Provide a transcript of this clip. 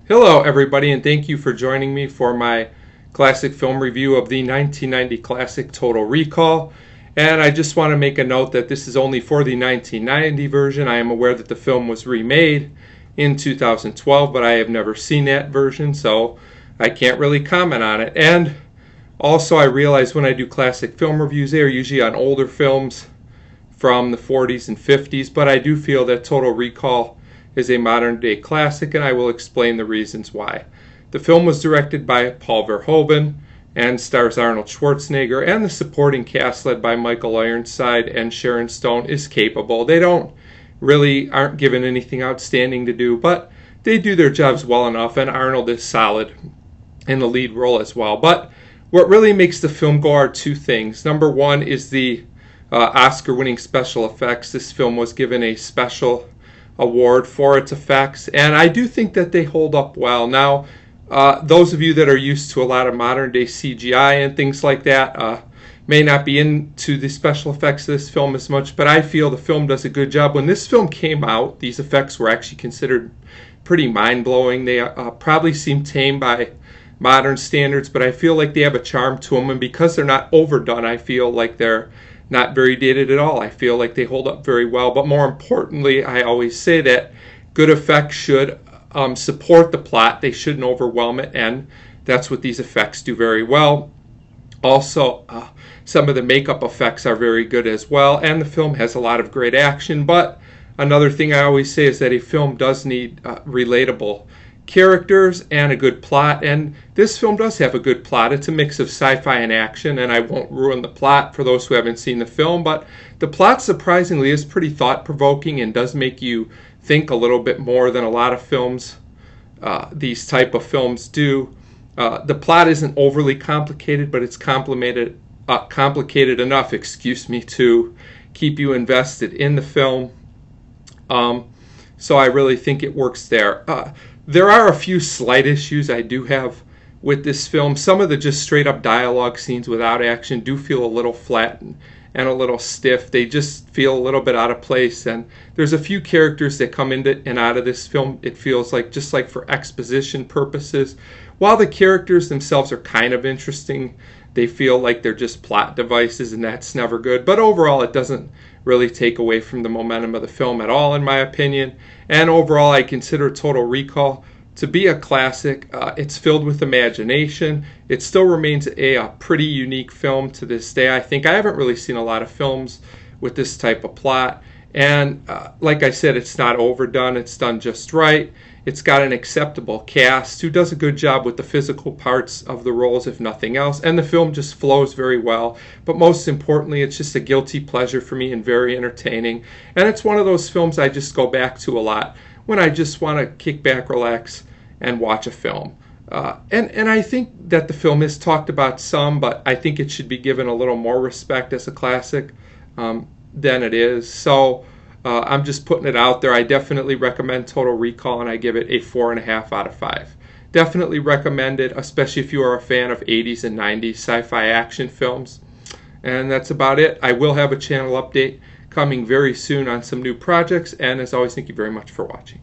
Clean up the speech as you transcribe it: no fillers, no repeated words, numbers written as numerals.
Hello, everybody, and thank you for joining me for my classic film review of the 1990 classic Total Recall. And I just want to make a note that this is only for the 1990 version. I am aware that the film was remade in 2012, but I have never seen that version, so I can't really comment on it. And also, I realize when I do classic film reviews, they are usually on older films from the 40s and 50s, but I do feel that Total Recall is a modern day classic, and I will explain the reasons why. The film was directed by Paul Verhoeven and stars Arnold Schwarzenegger, and the supporting cast led by Michael Ironside and Sharon Stone is capable. They aren't given anything outstanding to do, but they do their jobs well enough, and Arnold is solid in the lead role as well. But what really makes the film go are two things. Number one is the Oscar-winning special effects. This film was given a special award for its effects, and I do think that they hold up well. Now, those of you that are used to a lot of modern-day CGI and things like that may not be into the special effects of this film as much, but I feel the film does a good job. When this film came out, these effects were actually considered pretty mind-blowing. They probably seem tame by modern standards, but I feel like they have a charm to them, and because they're not overdone, I feel like they're not very dated at all. I feel like they hold up very well, but more importantly, I always say that good effects should support the plot. They shouldn't overwhelm it, and that's what these effects do very well. Also, some of the makeup effects are very good as well, and the film has a lot of great action, but another thing I always say is that a film does need relatable characters and a good plot, and this film does have a good plot. It's a mix of sci-fi and action, and I won't ruin the plot for those who haven't seen the film, but the plot surprisingly is pretty thought-provoking and does make you think a little bit more than a lot of films, these type of films do. The plot isn't overly complicated, but it's complicated enough, to keep you invested in the film. So I really think it works there. There are a few slight issues I do have with this film. Some of the just straight up dialogue scenes without action do feel a little flat and a little stiff. They just feel a little bit out of place, and there's a few characters that come into and out of this film, it feels like, just like for exposition purposes. While the characters themselves are kind of interesting, they feel like they're just plot devices, and that's never good. But overall, it doesn't really take away from the momentum of the film at all, in my opinion. And overall, I consider Total Recall to be a classic. It's filled with imagination. It still remains a pretty unique film to this day. I think I haven't really seen a lot of films with this type of plot. And like I said, it's not overdone. It's done just right. It's got an acceptable cast who does a good job with the physical parts of the roles, if nothing else. And the film just flows very well. But most importantly, it's just a guilty pleasure for me and very entertaining. And it's one of those films I just go back to a lot when I just want to kick back, relax, and watch a film. And I think that the film is talked about some, but I think it should be given a little more respect as a classic than it is. So I'm just putting it out there. I definitely recommend Total Recall, and I give it a 4.5 out of 5. Definitely recommend it, especially if you are a fan of 80s and 90s sci-fi action films. And that's about it. I will have a channel update coming very soon on some new projects, and as always, thank you very much for watching.